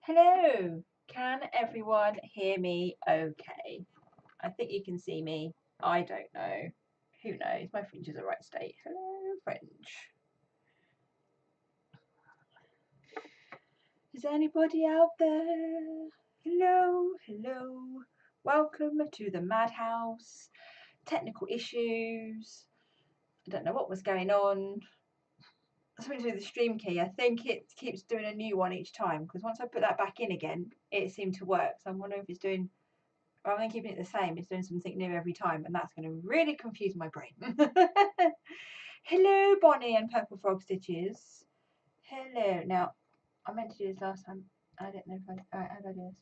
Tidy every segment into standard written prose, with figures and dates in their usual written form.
Hello, can everyone hear me okay? I think you can see me. I don't know. Who knows? My French is a right state. Hello, French. Is anybody out there? Hello, hello. Welcome to the madhouse. Technical issues. I don't know what was going on. Something to do with the stream key. I think it keeps doing a new one each time because once I put that back in again, it seemed to work. So I'm wondering if it's doing, rather than keeping it the same, it's doing something new every time, and that's going to really confuse my brain. Hello, Bonnie and Purple Frog Stitches. Hello. Now, I meant to do this last time. I don't know if I. Alright, how do I do this?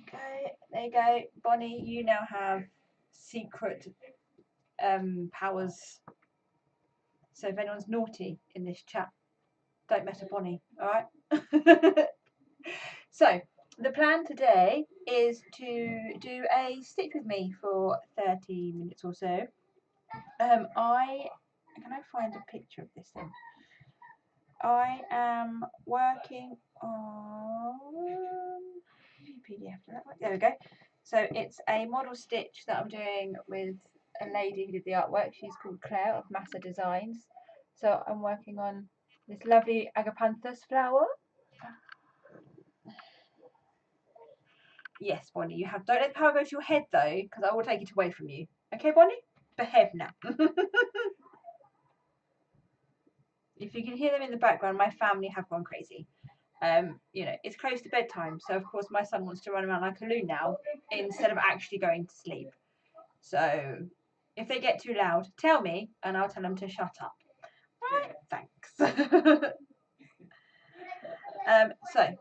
Okay, there you go. Bonnie, you now have secret powers. So if anyone's naughty in this chat, don't mess with Bonnie, alright? So, the plan today is to do a stitch with me for 30 minutes or so. Can I find a picture of this thing? I am working on PDF. There we go. So it's a model stitch that I'm doing with a lady who did the artwork. She's called Claire of Massa Designs. So I'm working on this lovely agapanthus flower. Yes, Bonnie, you have. Don't let the power go to your head though, because I will take it away from you. Okay, Bonnie? Behave now. If you can hear them in the background, my family have gone crazy. You know, it's close to bedtime, so of course my son wants to run around like a loon now instead of actually going to sleep. So if they get too loud, tell me and I'll tell them to shut up. Right, thanks. So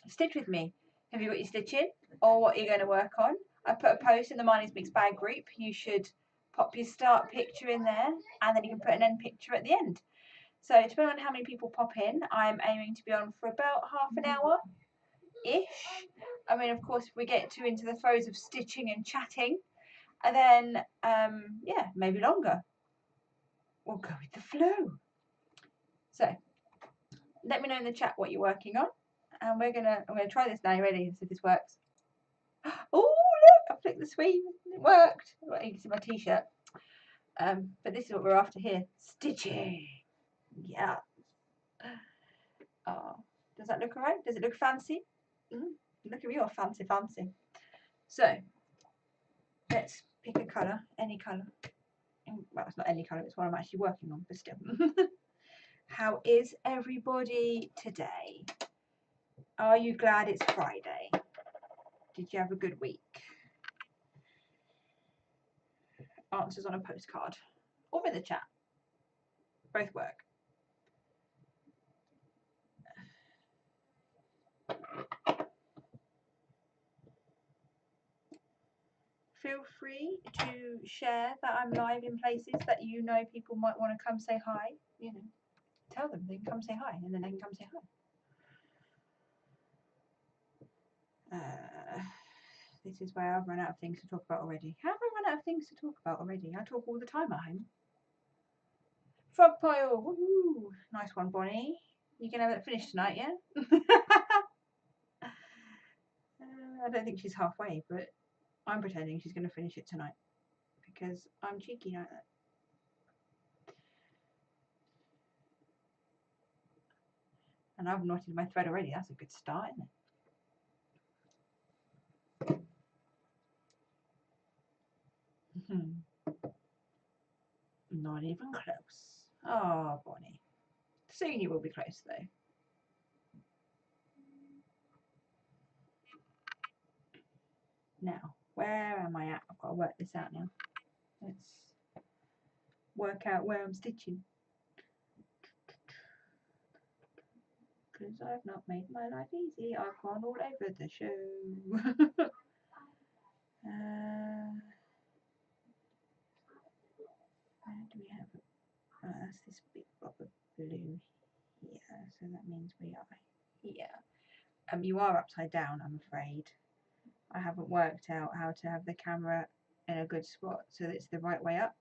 stitch with me. Have you got your stitching or what you're going to work on? I put a post in the Marnie's Mixed Bag group. You should pop your start picture in there and then you can put an end picture at the end. So depending on how many people pop in, I'm aiming to be on for about half an hour-ish. I mean, of course, if we get too into the throes of stitching and chatting, and then, yeah, maybe longer. We'll go with the flow. So let me know in the chat what you're working on. And I'm gonna try this now. You ready? See if this works. Oh, look, I flicked the screen. It worked. Well, you can see my t-shirt. But this is what we're after here. Stitching. Yeah. Oh, does that look alright? Does it look fancy? Look at me, all fancy. So let's pick a colour, any colour. Well, it's not any colour, it's what I'm actually working on, but still. How is everybody today? Are you glad it's Friday? Did you have a good week? Answers on a postcard or in the chat. Both work. Feel free to share that I'm live in places that you know people might want to come say hi. You know, tell them they can come say hi and then they can come say hi. This is where I've run out of things to talk about already. Have I run out of things to talk about already? I talk all the time at home. Frog pile. Woohoo! Nice one, Bonnie. You can have it finished tonight, yeah? I don't think she's halfway, but I'm pretending she's going to finish it tonight because I'm cheeky like that. And I've knotted my thread already. That's a good start, isn't it? Not even close. Oh, Bonnie. Soon you will be close, though. Now, where am I at? I've got to work this out now. Let's work out where I'm stitching. Because I've not made my life easy. I've gone all over the show. Where do we have it? Oh, that's this big blob of blue here. So that means we are here. You are upside down, I'm afraid. I haven't worked out how to have the camera in a good spot so that it's the right way up.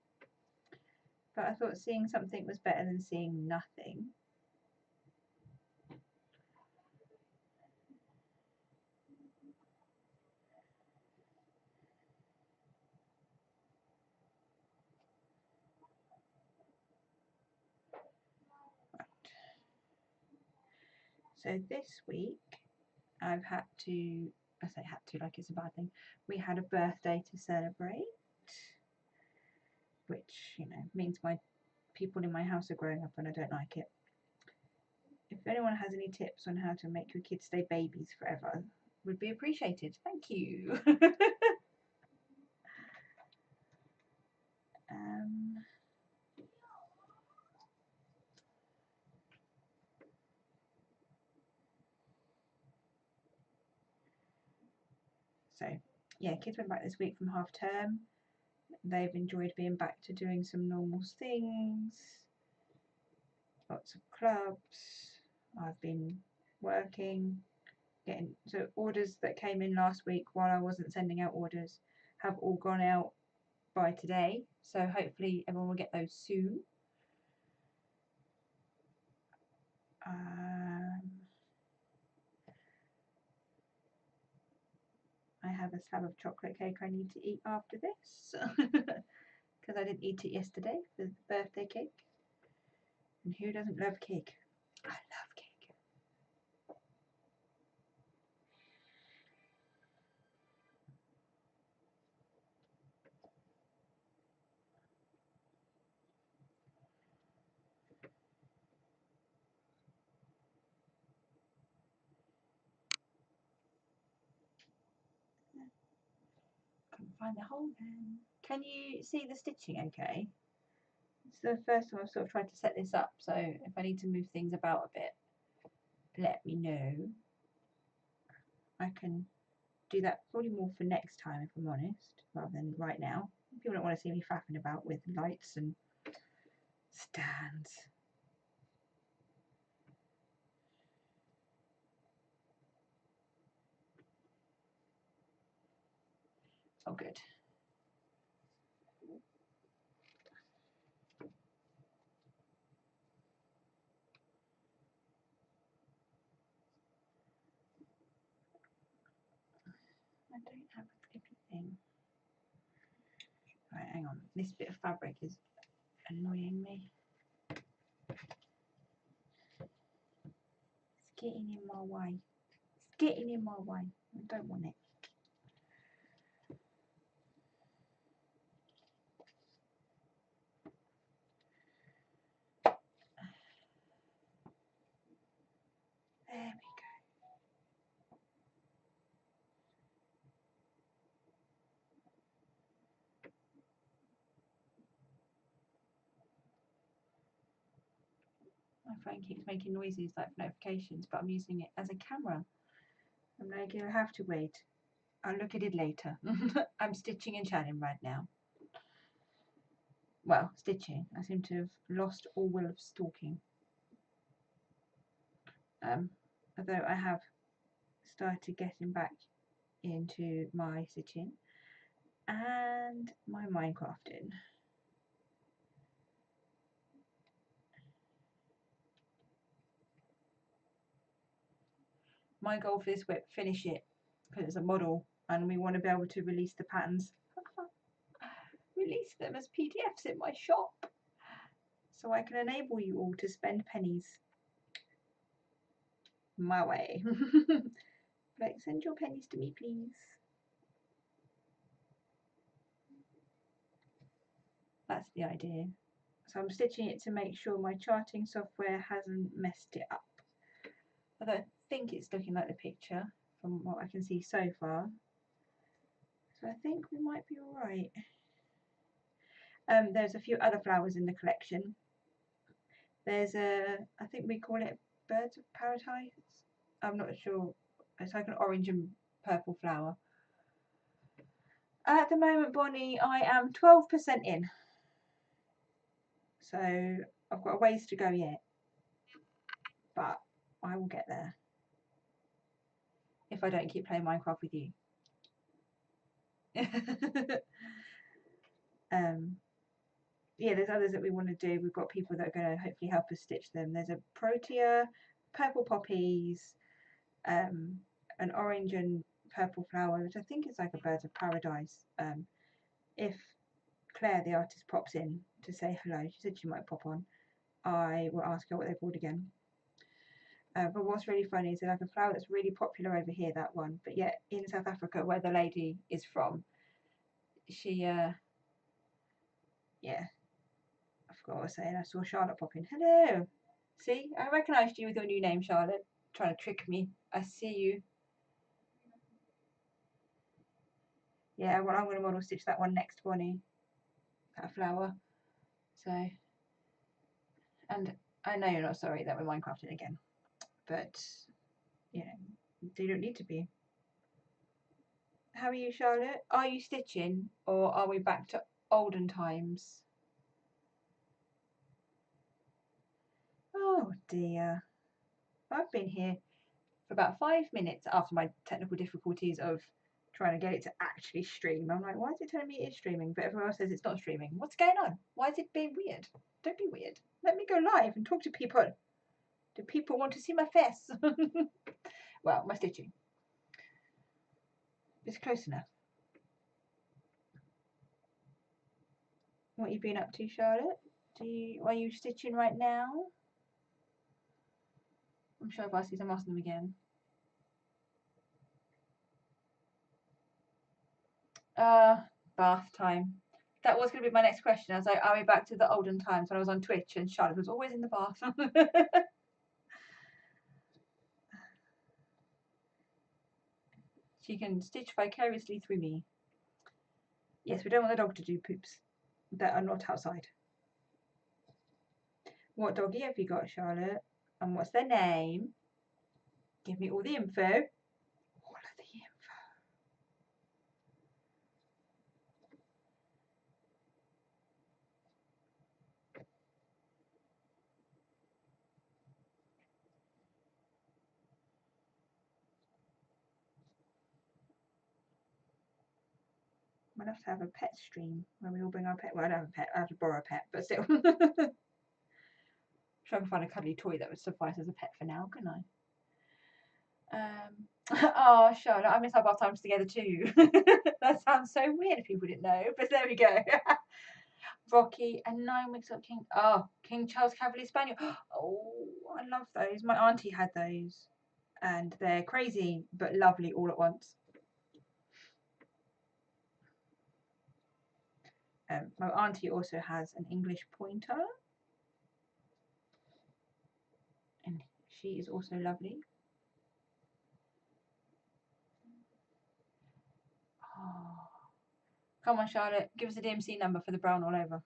But I thought seeing something was better than seeing nothing. So this week I've had to, I say had to like it's a bad thing, we had a birthday to celebrate, which, you know, means my people in my house are growing up and I don't like it. If anyone has any tips on how to make your kids stay babies forever, would be appreciated. Thank you. So yeah, kids went back this week from half term. They've enjoyed being back to doing some normal things, lots of clubs. I've been working, getting, so orders that came in last week while I wasn't sending out orders have all gone out by today, so hopefully everyone will get those soon. I have a slab of chocolate cake I need to eat after this because I didn't eat it yesterday for the birthday cake. And who doesn't love cake? I love cake. Couldn't find the hole then. Can you see the stitching okay? It's the first time I've sort of tried to set this up, so if I need to move things about a bit, let me know. I can do that probably more for next time, if I'm honest, rather than right now. People don't want to see me faffing about with lights and stands. Oh, good. I don't have a clippy thing. Right, hang on. This bit of fabric is annoying me. It's getting in my way. It's getting in my way. I don't want it. There we go. My phone keeps making noises like notifications, but I'm using it as a camera. I'm like, you'll have to wait. I'll look at it later. I'm stitching and chatting right now. Well, stitching. I seem to have lost all will of stalking. Although I have started getting back into my stitching and my Minecrafting. My goal for this WIP, finish it, because it's a model and we want to be able to release the patterns. Release them as PDFs in my shop so I can enable you all to spend pennies my way. Like, send your pennies to me, please. That's the idea. So I'm stitching it to make sure my charting software hasn't messed it up. Although I think it's looking like the picture from what I can see so far. So I think we might be alright. There's a few other flowers in the collection. There's I think we call it Birds of Paradise. I'm not sure. It's like an orange and purple flower. At the moment, Bonnie, I am 12% in. So I've got a ways to go yet. But I will get there. If I don't keep playing Minecraft with you. Yeah, there's others that we want to do. We've got people that are going to hopefully help us stitch them. There's a protea, purple poppies, an orange and purple flower, which I think is like a bird of paradise. If Claire, the artist, pops in to say hello, she said she might pop on, I will ask her what they're called again. But what's really funny is like a flower that's really popular over here, that one, but yet in South Africa, where the lady is from, she, yeah, I forgot what I was saying. I saw Charlotte pop in. Hello. See, I recognised you with your new name, Charlotte. Trying to trick me. I see you. Yeah, well, I'm going to model stitch that one next, Bonnie. That flower. So, and I know you're not sorry that we're Minecrafting again, but you know, you don't need to be. How are you, Charlotte? Are you stitching, or are we back to olden times? Oh dear. I've been here for about 5 minutes after my technical difficulties of trying to get it to actually stream. I'm like, why is it telling me it is streaming? But everyone else says it's not streaming. What's going on? Why is it being weird? Don't be weird. Let me go live and talk to people. Do people want to see my face? Well, my stitching. It's close enough. What you been up to, Charlotte? Are you stitching right now? I'm sure if I see them asking them again. Bath time. That was going to be my next question. I was like, are we back to the olden times when I was on Twitch and Charlotte was always in the bath? She can stitch vicariously through me. Yes, we don't want the dog to do poops that are not outside. What doggy have you got, Charlotte? And what's their name? Give me all the info. All of the info. Might have to have a pet stream where we all bring our pet. Well, I don't have a pet. I have to borrow a pet, but still. Try and find a cuddly toy that would suffice as a pet for now, couldn't I? Oh, Charlotte, I miss our bath times together too. That sounds so weird if people didn't know, but there we go. Rocky and 9 weeks old King Charles Cavalier Spaniel. Oh, I love those. My auntie had those, and they're crazy but lovely all at once. My auntie also has an English pointer, and she is also lovely. Oh. Come on, Charlotte, give us a DMC number for the brown all over.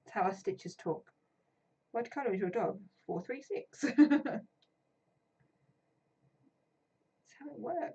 That's how our stitchers talk. What colour is your dog? 436. That's how it works.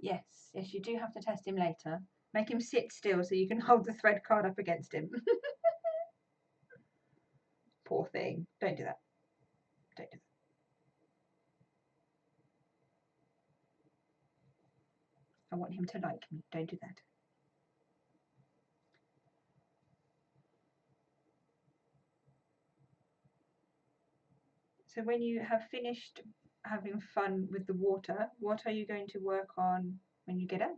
Yes, you do have to test him later. Make him sit still so you can hold the thread card up against him. Poor thing. Don't do that. Don't do that. I want him to like me. Don't do that. So when you have finished having fun with the water, what are you going to work on when you get out?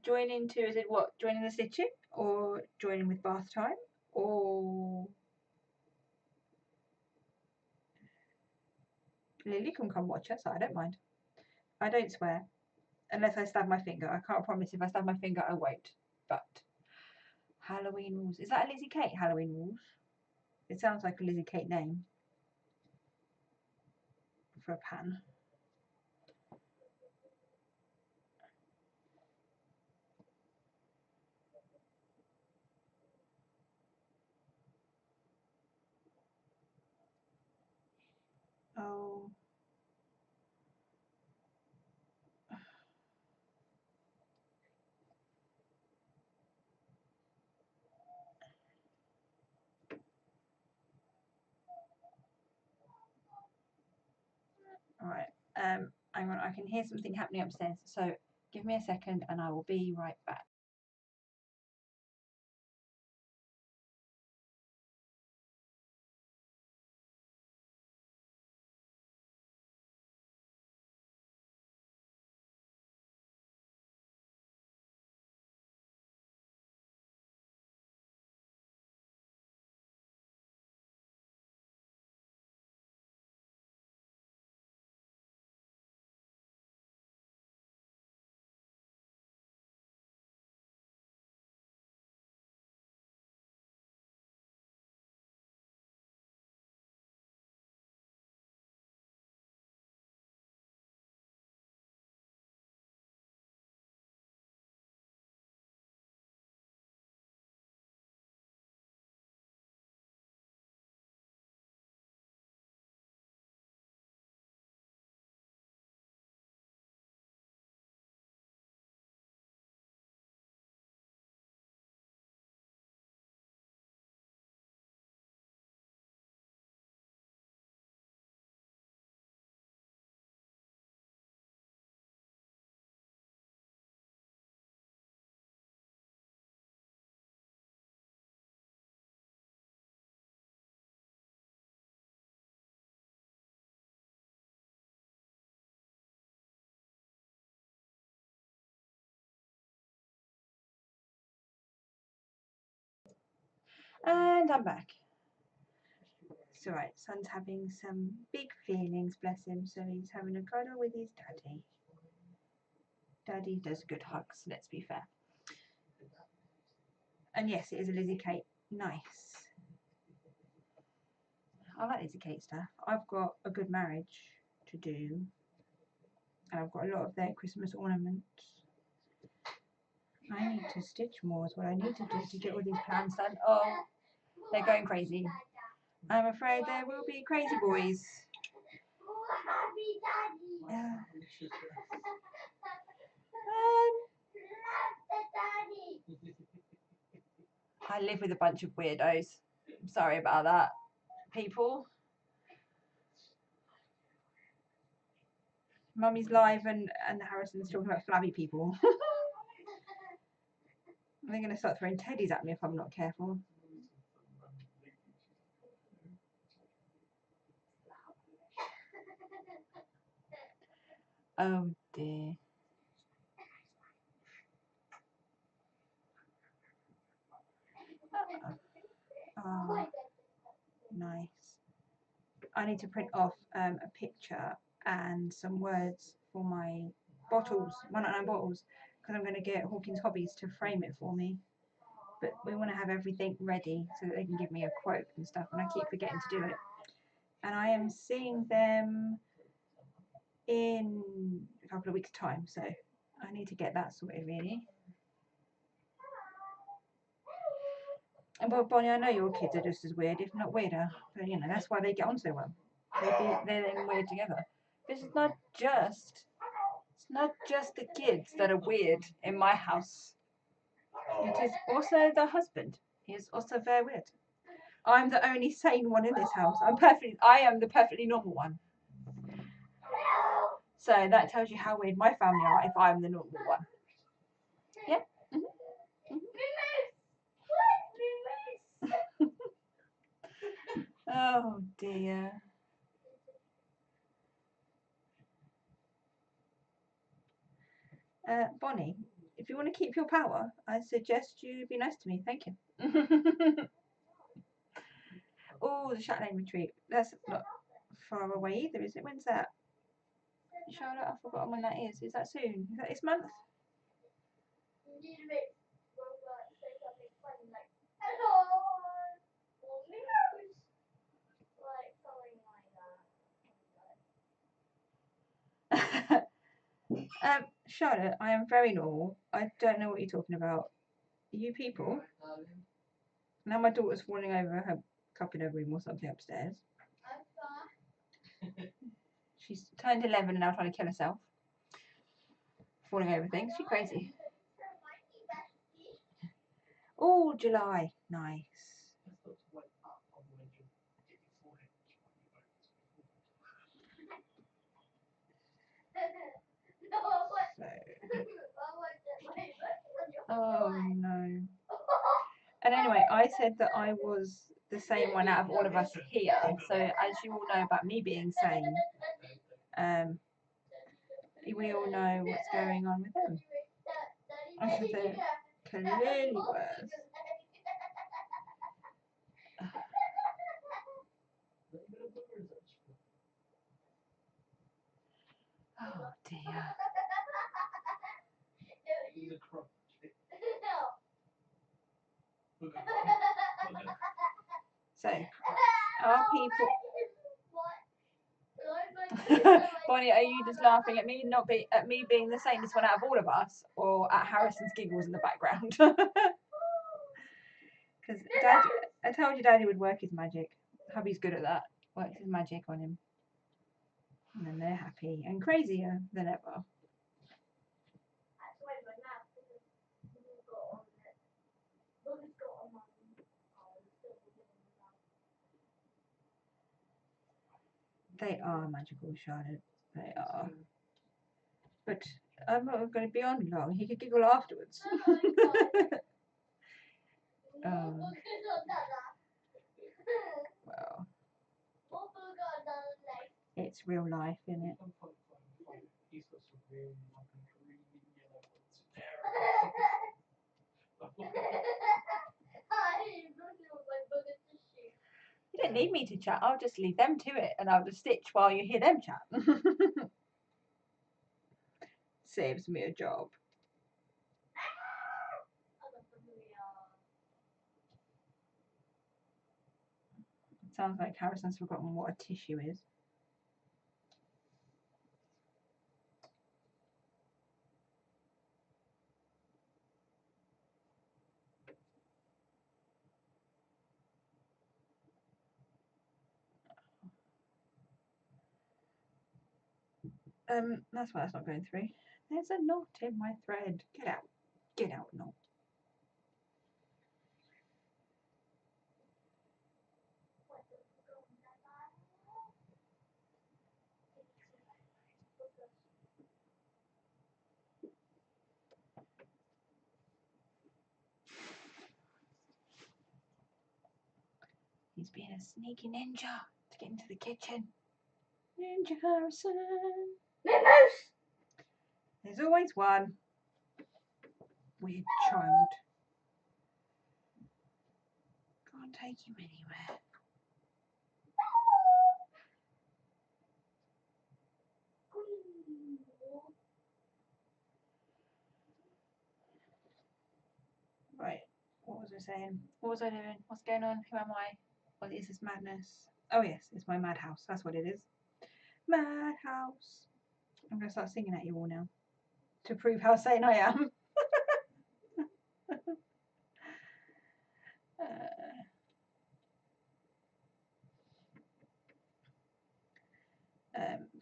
Joining to, is it what? Joining the stitching or joining with bath time or Lily can come watch us. I don't mind. I don't swear unless I stab my finger. I can't promise if I stab my finger I won't. But Halloween rules. Is that a Lizzie Kate Halloween rules? It sounds like a Lizzie Kate name for a pan. Oh. Alright, hang on, I can hear something happening upstairs, so give me a second and I will be right back. And I'm back. It's alright, son's having some big feelings, bless him, so he's having a cuddle with his daddy. Daddy does good hugs, let's be fair. And yes, it is a Lizzie Kate. Nice. I like Lizzie Kate stuff. I've got a good marriage to do. And I've got a lot of their Christmas ornaments. I need to stitch more is what I need to do to get all these plans done. Oh, they're going crazy. I'm afraid there will be crazy boys. I live with a bunch of weirdos. I'm sorry about that, people. Mummy's live and Harrison's talking about flabby people. They're going to start throwing teddies at me if I'm not careful. Oh dear. Oh, nice. I need to print off a picture and some words for my bottles, 199 bottles, because I'm going to get Hawkins Hobbies to frame it for me. But we want to have everything ready so that they can give me a quote and stuff, and I keep forgetting to do it. And I am seeing them in a couple of weeks' time, so I need to get that sorted really. And well, Bonnie, I know your kids are just as weird, if not weirder, but you know that's why they get on so well. They're then weird together. It's not just the kids that are weird in my house. It is also the husband. He is also very weird. I'm the only sane one in this house. I am the perfectly normal one. So that tells you how weird my family are if I'm the normal one. Yep. Oh dear. Bonnie, if you want to keep your power, I suggest you be nice to me. Thank you. Oh, the Shatland retreat. That's not far away either, is it? When's that? Charlotte, I've forgotten when that is. Is that soon? Is that this month? Charlotte, I am very normal. I don't know what you're talking about. You people? Now my daughter's falling over her cup in her room or something upstairs. She's turned 11 and now trying to kill herself. Falling over things. She's crazy. Oh, July. Nice. But anyway, I said that I was the sane one out of all of us here. So as you all know about me being sane, we all know what's going on with them. They're clearly worse. Oh dear. So, are people... Bonnie, are you just laughing at me at me being the sanest one out of all of us, or at Harrison's giggles in the background? Because I told you Daddy would work his magic. Hubby's good at that. Works his magic on him, and then they're happy and crazier than ever. They are magical, Charlotte. They are. But I'm not going to be on long. He could giggle afterwards. Well, it's real life, isn't it? You don't need me to chat. I'll just leave them to it, and I'll just stitch while you hear them chat. Saves me a job. It sounds like Harrison's forgotten what a tissue is. That's why it's not going through. There's a knot in my thread. Get out. Get out, knot. He's being a sneaky ninja to get into the kitchen. Ninja Harrison. There's always one. Weird child. Can't take him anywhere. Right. What was I saying? What was I doing? What's going on? Who am I? What is this madness? Oh yes, it's my madhouse. That's what it is. Madhouse. I'm going to start singing at you all now to prove how sane I am.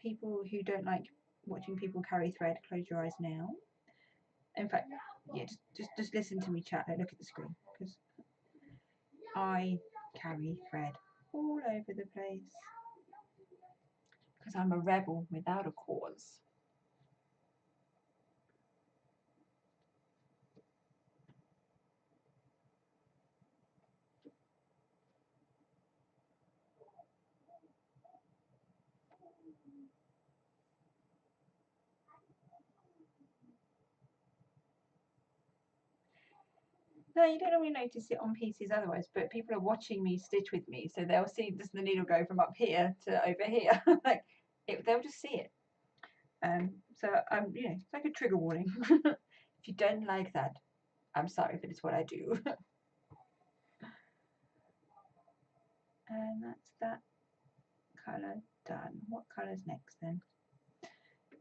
People who don't like watching people carry thread, close your eyes now. In fact, yeah, just listen to me chat. Don't look at the screen, because I carry thread all over the place. Because I'm a rebel without a cause. No, you don't normally notice it on pieces otherwise, but people are watching me stitch with me, so they'll see just the needle go from up here to over here. Like they'll just see it. So you know, it's like a trigger warning. If you don't like that, I'm sorry, but it's what I do. And that's that colour done. What colour's next then?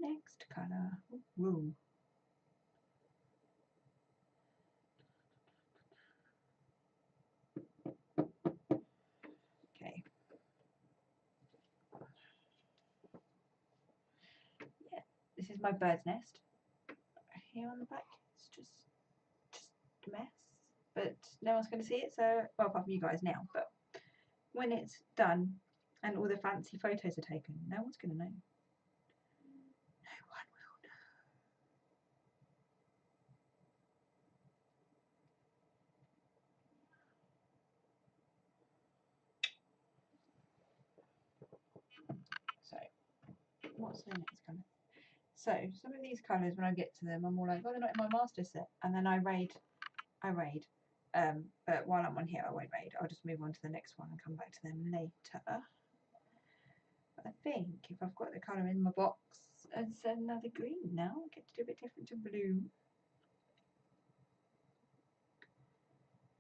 Next colour. Ooh. Okay. Yeah, this is my bird's nest. Here on the back, it's just a mess. But no one's going to see it, so, well, apart from you guys now, but when it's done and all the fancy photos are taken, no one's going to know. No one will know. what's the next colour? So some of these colours, when I get to them, I'm all like, oh, they're not in my master set, and then I raid. But while I'm on here, I won't raid. I'll just move on to the next one and come back to them later. But I think if I've got the colour in my box, it's another green now. I get to do a bit different to blue.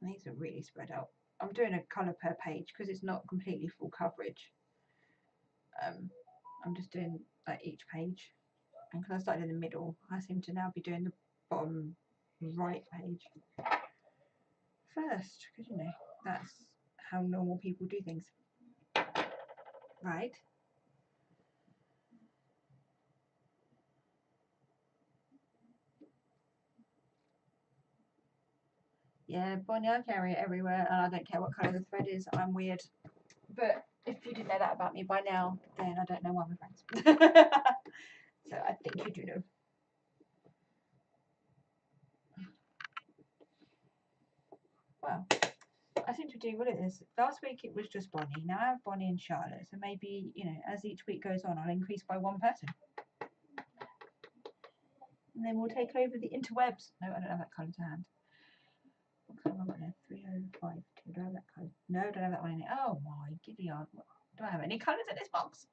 And these are really spread out. I'm doing a colour per page because it's not completely full coverage. I'm just doing like each page, and because I started in the middle, I seem to now be doing the bottom right page first, because you know that's how normal people do things, right? Yeah, Bonnie, I carry it everywhere, and I don't care what colour the thread is. I'm weird, but if you didn't know that about me by now, then I don't know why we're friends. So I think you do know. Well, I seem to do what it is. Last week it was just Bonnie. Now I have Bonnie and Charlotte. So maybe, you know, as each week goes on, I'll increase by one person. And then we'll take over the interwebs. No, I don't have that colour to hand. What colour have I got there? 3052. Do I have that colour? No, I don't have that one in it. Oh my giddy aunt. Do I have any colours in this box?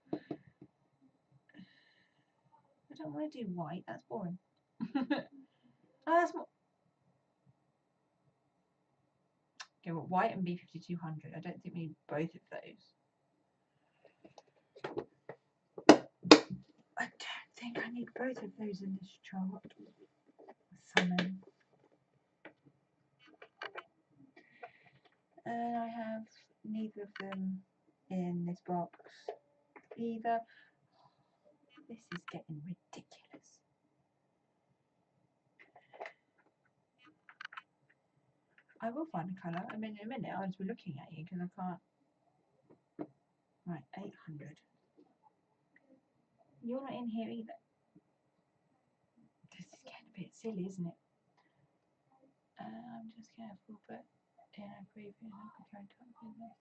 I don't want to do white. That's boring. Oh, that's more. Okay, well, white and B5200. I don't think we need both of those. I don't think I need both of those in this chart. Summon. And I have neither of them in this box either. This is getting ridiculous. I will find a colour. I mean, in a minute I'll just be looking at you because I can't. Right, 800. You're not in here either. This is getting a bit silly, isn't it? I'm just careful, but in a preview, I could try and cut this.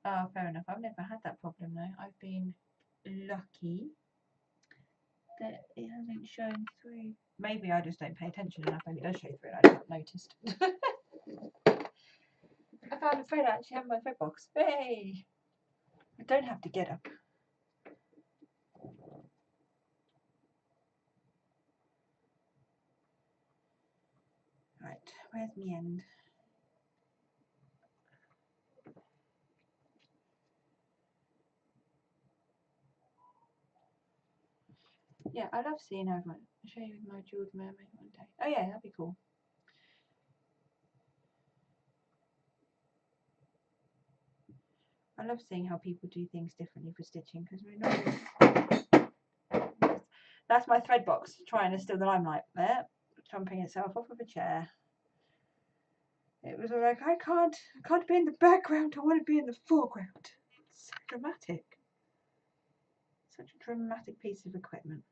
Oh, fair enough. I've never had that problem though. I've been lucky that it hasn't shown through. Maybe I just don't pay attention enough and it does show through and I haven't noticed. I found a thread I actually have in my thread box. Hey! I don't have to get up. Right, where's my end? Yeah, I love seeing everyone. I'll show you my jeweled mermaid one day. Oh yeah, that'd be cool. I love seeing how people do things differently for stitching because we're not. That's my thread box trying to steal the limelight there, jumping itself off of a chair. It was all like, I can't be in the background, I want to be in the foreground. It's so dramatic. Such a dramatic piece of equipment.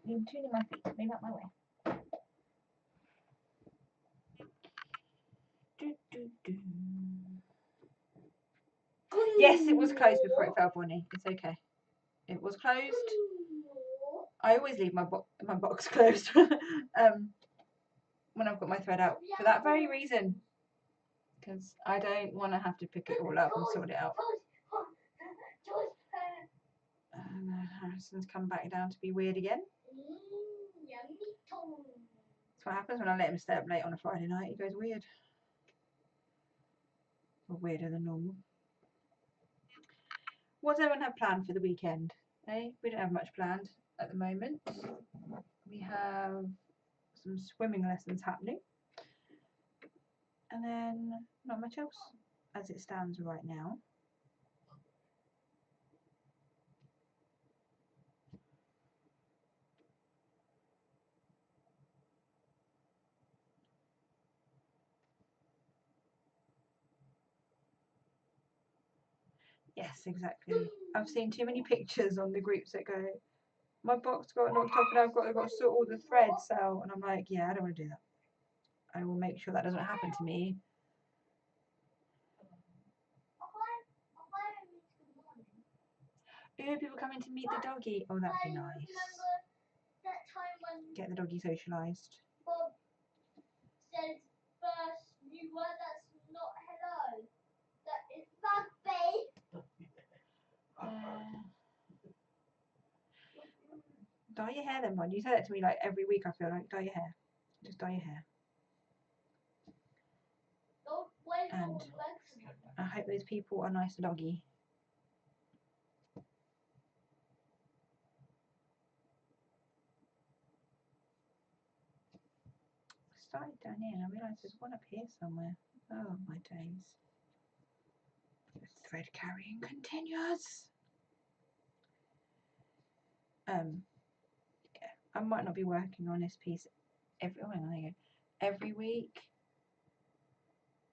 You're tuning my feet, move out my way. Do, do, do. Yes, it was closed before it fell, Bonnie. It's okay. It was closed. I always leave my box closed when I've got my thread out for that very reason, because I don't want to have to pick it all up and sort it out. Harrison's come back down to be weird again. That's what happens when I let him stay up late on a Friday night. He goes weird. Or weirder than normal. What does everyone have planned for the weekend? Eh? We don't have much planned at the moment. We have some swimming lessons happening. And then not much else as it stands right now. Yes, exactly. I've seen too many pictures on the groups that go, my box got knocked off and I've got to sort all the threads out. And I'm like, yeah, I don't want to do that. I will make sure that doesn't happen to me Ooh, people coming to meet the doggy. Oh, that'd be nice. That time when Get the doggy socialised. Bob said first new word that's not hello. That is Bugby. Dye your hair then, Bon. You say that to me like every week. I feel like dye your hair. Just dye your hair. Don't wave And your legs. I hope those people are nice to doggy. Started down here and I realised there's one up here somewhere. Oh my days. The thread carrying continues. Yeah, I might not be working on this piece every every week.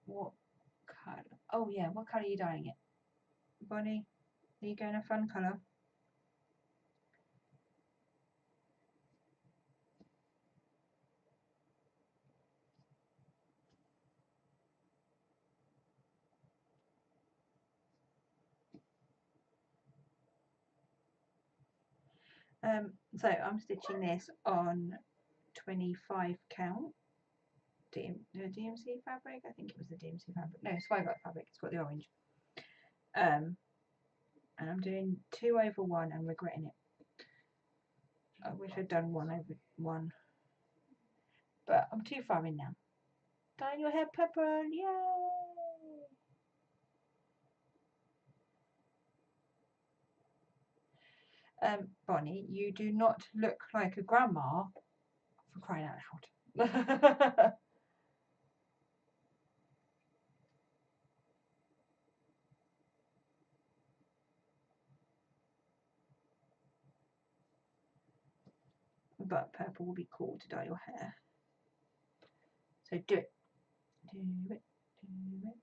What colour? Oh yeah, what colour are you dyeing it? Bonnie, are you going a fun colour? So I'm stitching this on 25 count DMC fabric. I think it was the DMC fabric. No, Swagart fabric. It's got the orange. And I'm doing 2 over 1 and regretting it. I wish I'd done 1 over 1, but I'm too far in now. Dyeing your hair purple, yay! Bonnie, you do not look like a grandma, for crying out loud. But purple will be cool to dye your hair. So do it. Do it. Do it.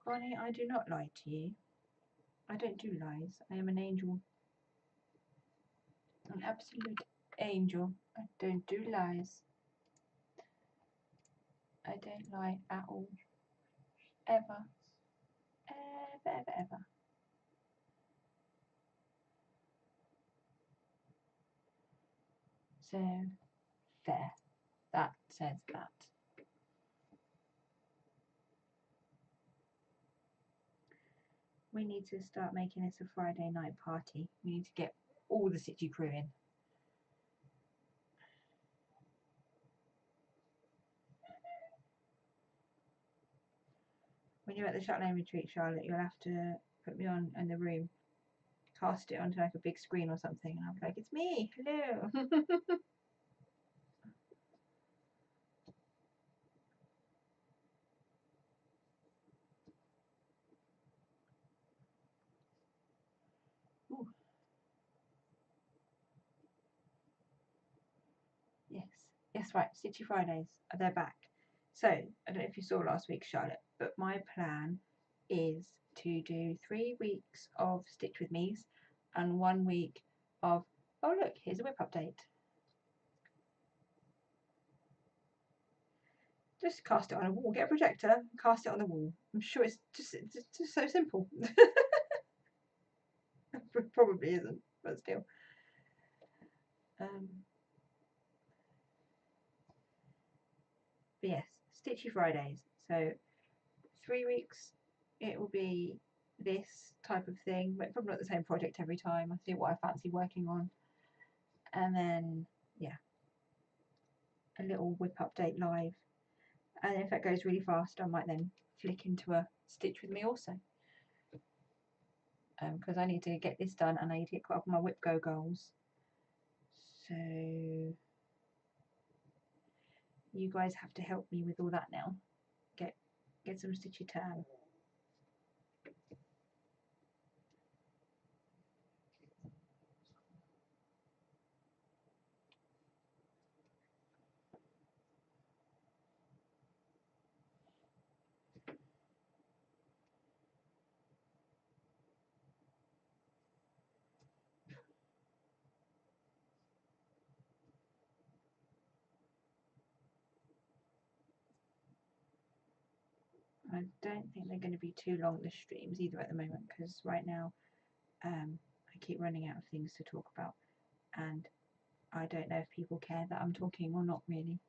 Bonnie, I do not lie to you. I don't do lies. I am an angel. An absolute angel. I don't do lies. I don't lie at all. Ever. Ever, ever, ever. So, there. That says that. We need to start making this a Friday night party. We need to get all the City crew in. When you're at the Chatelaine retreat, Charlotte, you'll have to put me on in the room. Cast it onto like a big screen or something, and I'll be like, it's me, hello. Ooh. Yes, right, Stitchy Fridays, they're back. So, I don't know if you saw last week, Charlotte, but my plan is to do 3 weeks of Stitch With Me's and 1 week of, oh look, here's a WIP update. Just cast it on a wall, get a projector, cast it on the wall. I'm sure it's just so simple. Probably isn't, but still. But yes, Stitchy Fridays. So 3 weeks it will be this type of thing, but probably not the same project every time. I see what I fancy working on. And then, yeah, a little WIP update live. And if that goes really fast, I might then flick into a Stitch With Me also. Because I need to get this done and I need to get caught up on my WIP Go goals. So you guys have to help me with all that now. Get some stitchy time. I don't think they're going to be too long, the streams, either at the moment, because right now I keep running out of things to talk about, and I don't know if people care that I'm talking or not really.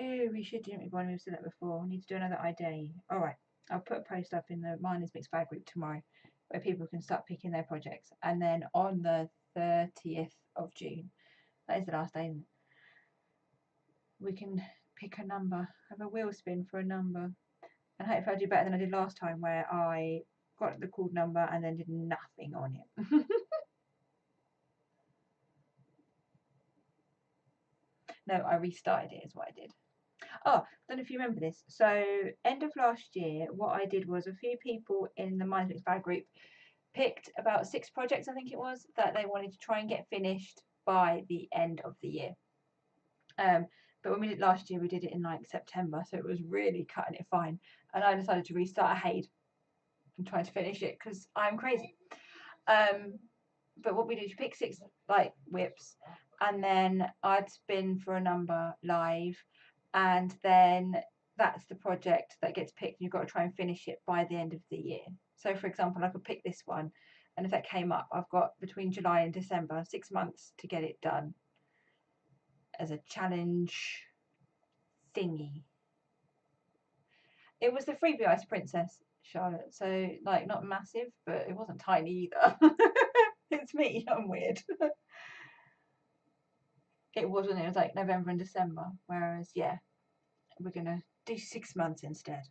Oh, we should, didn't we, Bonnie? We've said that before. We need to do another ID. Alright, I'll put a post up in the Miners Mixed Bag group tomorrow where people can start picking their projects. And then on the 30th of June, that is the last day, we can pick a number, have a wheel spin for a number. And hopefully I'll do better than I did last time where I got the called number and then did nothing on it. No, I restarted it is what I did. Oh, I don't know if you remember this. So end of last year, what I did was a few people in the Minds Mixed Bag group picked about 6 projects, I think it was, that they wanted to try and get finished by the end of the year. But when we did it last year, we did it in like September, so it was really cutting it fine. And I decided to restart ahead and try to finish it because I'm crazy. But what we did is you pick 6 like WIPs, and then I'd spin for a number live, and then that's the project that gets picked. And you've got to try and finish it by the end of the year. So, for example, I could pick this one, and if that came up, I've got between July and December 6 months to get it done as a challenge thingy. It was the Freebie Ice Princess, Charlotte. So, like, not massive, but it wasn't tiny either. It's me, I'm weird. It wasn't, it was like November and December. Whereas, yeah, we're going to do 6 months instead.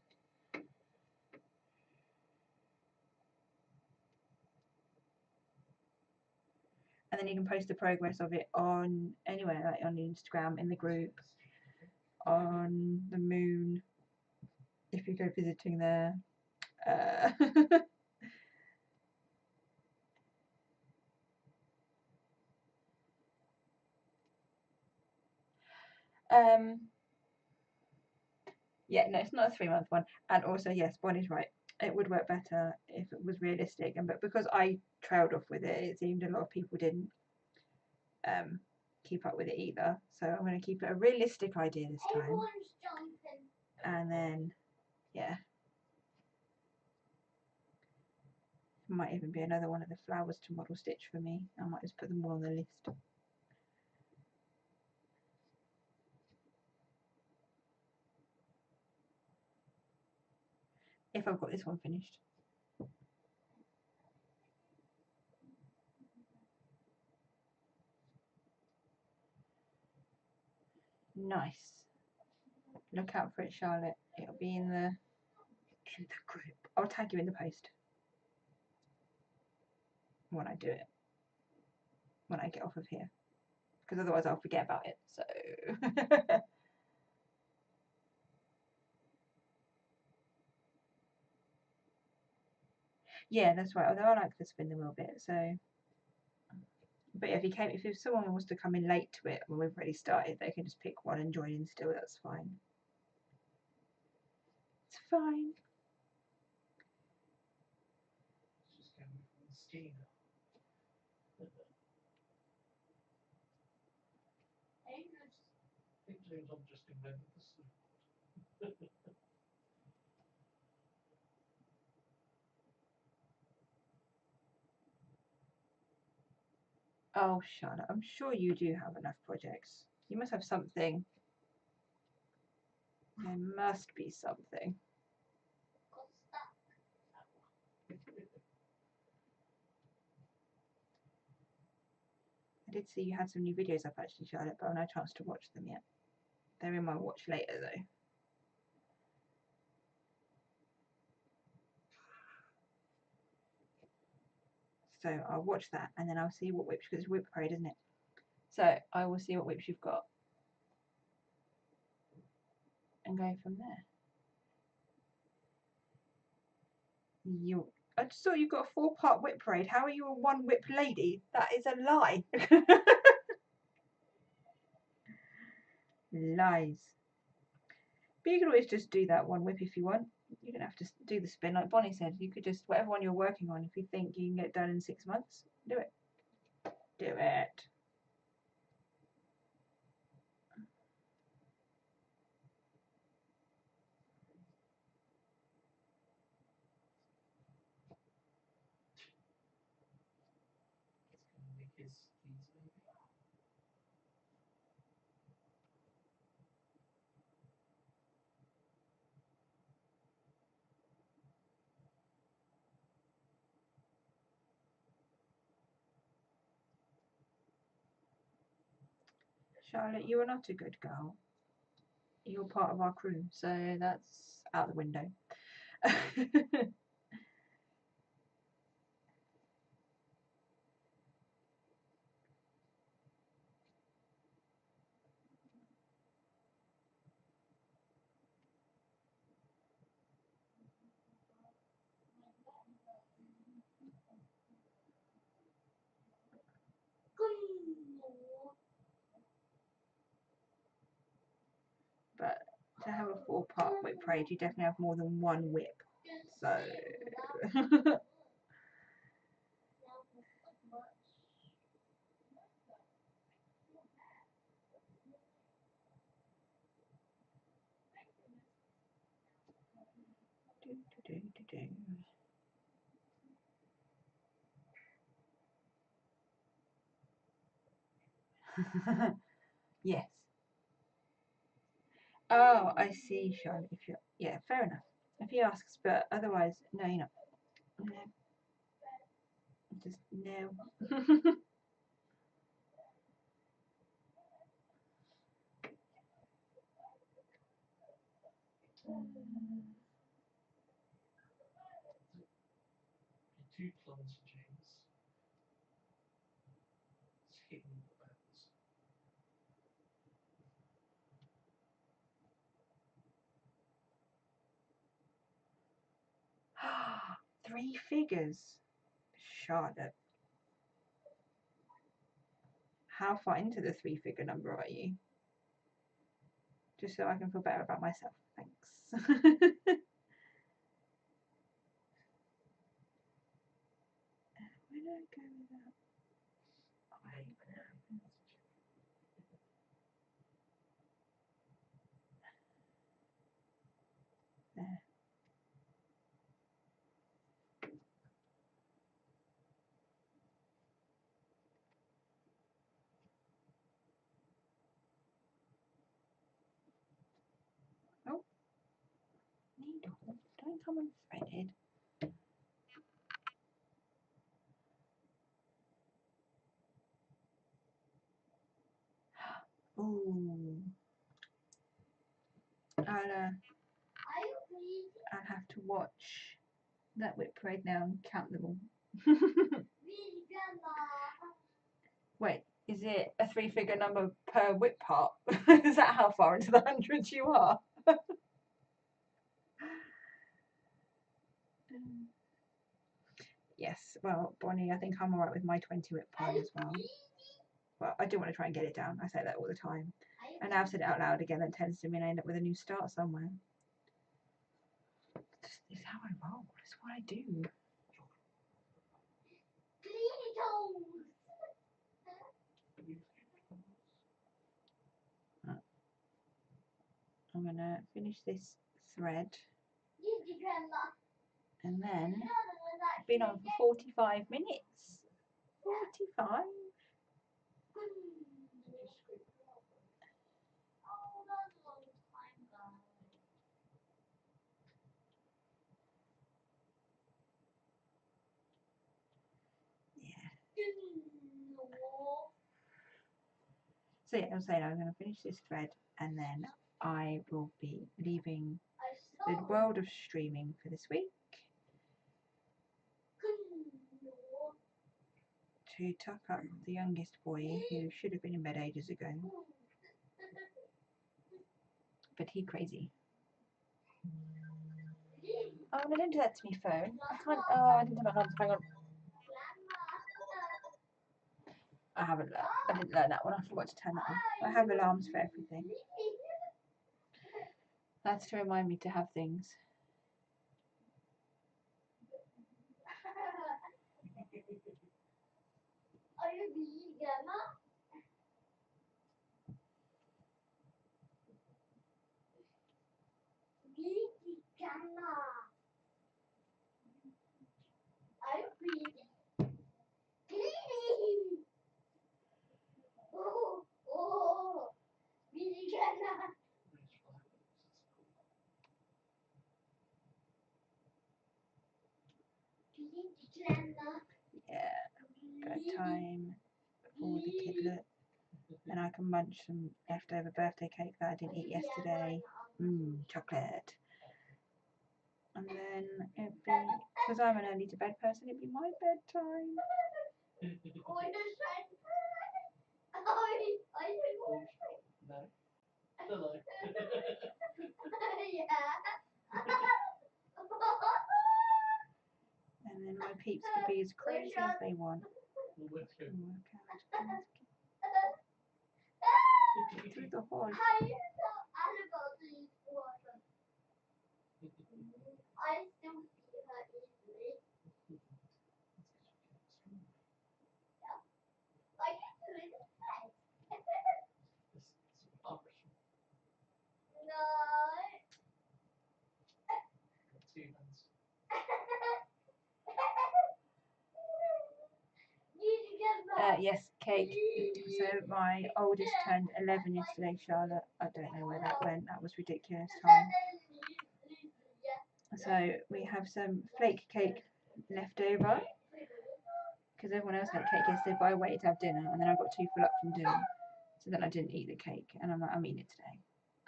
And then you can post the progress of it on anywhere, like on Instagram, in the group, on the moon, if you go visiting there. Yeah, no, it's not a 3-month one. And also, yes, Bonnie's right. It would work better if it was realistic. But because I trailed off with it, it seemed a lot of people didn't keep up with it either. So I'm going to keep it a realistic idea this time. Everyone's jumping. And then, yeah. Might even be another one of the flowers to model stitch for me. I might just put them all on the list. If I've got this one finished. Nice. Look out for it, Charlotte. It'll be in the group. I'll tag you in the post when I do it. When I get off of here. Because otherwise I'll forget about it. So yeah, that's right. Although I like the spin the wheel bit, so but yeah, if someone wants to come in late to it when we've already started, they can just pick one and join in still, that's fine. It's fine. I think James I've just invented the soup. Oh, Charlotte, I'm sure you do have enough projects. You must have something. There must be something. I did see you had some new videos up actually, Charlotte, but I've no chance to watch them yet. They're in my watch later though. So I'll watch that and then I'll see what whips, because it's WIP parade, isn't it? So I will see what whips you've got and go from there. I just thought you got a 4-part WIP parade. How are you a 1 WIP lady? That is a lie. Lies. But you can always just do that one whip if you want. You don't have to do the spin like Bonnie said. You could just, whatever one you're working on, if you think you can get it done in 6 months, do it. Do it. It's going to make his keys maybe. Charlotte, you are not a good girl. You're part of our crew, so that's out the window. But to have a 4-part whip parade, you definitely have more than one whip. So yes. Oh, I see, Charlotte. If you, yeah, fair enough. If he asks, but otherwise, no, you're not. No. Just no. Be 2 clumsy, James. It's hitting the bells. Three figures, Charlotte. How far into the 3-figure number are you? Just so I can feel better about myself. Thanks. Where did I go with that? Oh, I hate when that happens. There. Oh, needle. Don't come unthreaded. Ooh. I'll have to watch that whip parade now and count them all. Wait, is it a 3-figure number per whip part? Is that how far into the hundreds you are? Yes, well, Bonnie, I think I'm alright with my 20 whip part as well. Well, I do want to try and get it down. I say that all the time. And now I've said it out loud again, that tends to mean I end up with a new start somewhere. It's how I roll. It's what I do. I'm going to finish this thread. And then, been on for 45 minutes. 45? So yeah, I was saying I'm going to finish this thread and then I will be leaving the world of streaming for this week to tuck up the youngest boy who should have been in bed ages ago, but he crazy. Oh, no, don't do that to me, phone. I can't. Oh, I didn't have my hands. Hang on. I haven't learned. I didn't learn that one. I forgot to turn that on. I have alarms for everything. That's to remind me to have things. Are you busy, Grandma? Busy, Grandma. Are you busy? Busy. Oh, busy, Grandma. Busy, Grandma. Yeah, bedtime before the kidlet. And I can munch some leftover birthday cake that I didn't eat yesterday. Chocolate. And then it'd be, because I'm an early to bed person, it'd be my bedtime. Oh, you're trying. No. Hello. Yeah. And then my peeps could be as crazy as they want. We'll work through. And work out through the whole. How you know Annabelle needs water? I still see her easily. I can do it in bed. No. Two hands. Yes, cake. So my oldest turned 11 yesterday, Charlotte. I don't know where that went. That was ridiculous time. So we have some flake cake left over because everyone else had cake yesterday, but I waited to have dinner and then I got too full up from dinner. So then I didn't eat the cake and I'm like, I'm eating it today.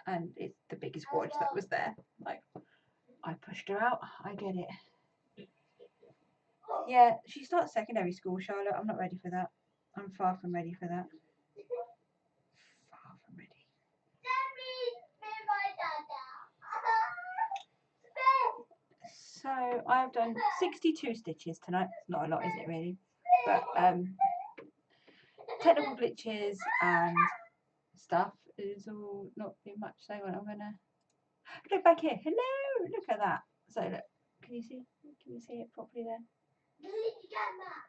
And it's the biggest wad that was there. Like, I pushed her out. I get it. Yeah, she starts secondary school, Charlotte. I'm not ready for that. I'm far from ready for that. Far from ready. So I've done 62 stitches tonight. It's not a lot, is it really? But technical glitches and stuff is all not been much. So I'm gonna look back here. Hello, look at that. So look, can you see? Can you see it properly there?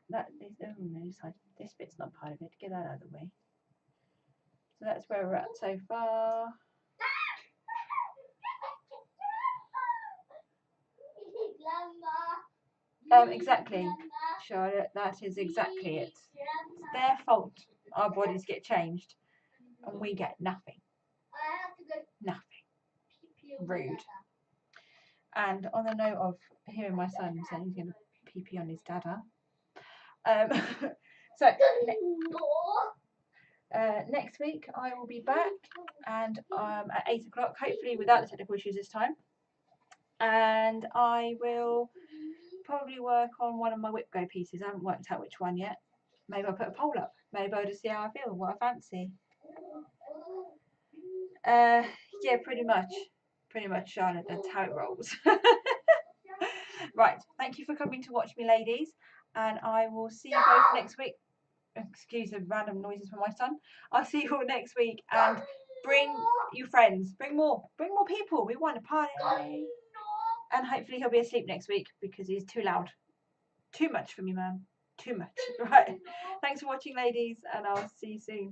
That is, oh no, this bit's not part of it. Get that out of the way. So that's where we're at so far. Exactly, Charlotte. That is exactly it. It's their fault. Our bodies get changed, and we get nothing. Nothing. Rude. And on the note of hearing my son saying he's going to pee on his dada. So next week I will be back and at 8 o'clock, hopefully without the technical issues this time. And I will probably work on one of my WIP Go pieces. I haven't worked out which one yet. Maybe I'll put a poll up. Maybe I'll just see how I feel, what I fancy. Yeah, pretty much, Charlotte. That's how it rolls. Right, thank you for coming to watch me, ladies, and I will see you both next week. Excuse the random noises from my son. I'll see you all next week, and bring your friends. Bring more people. We want a party. And hopefully he'll be asleep next week because he's too loud. Too much for me, man. Too much. Right. Thanks for watching, ladies, and I'll see you soon.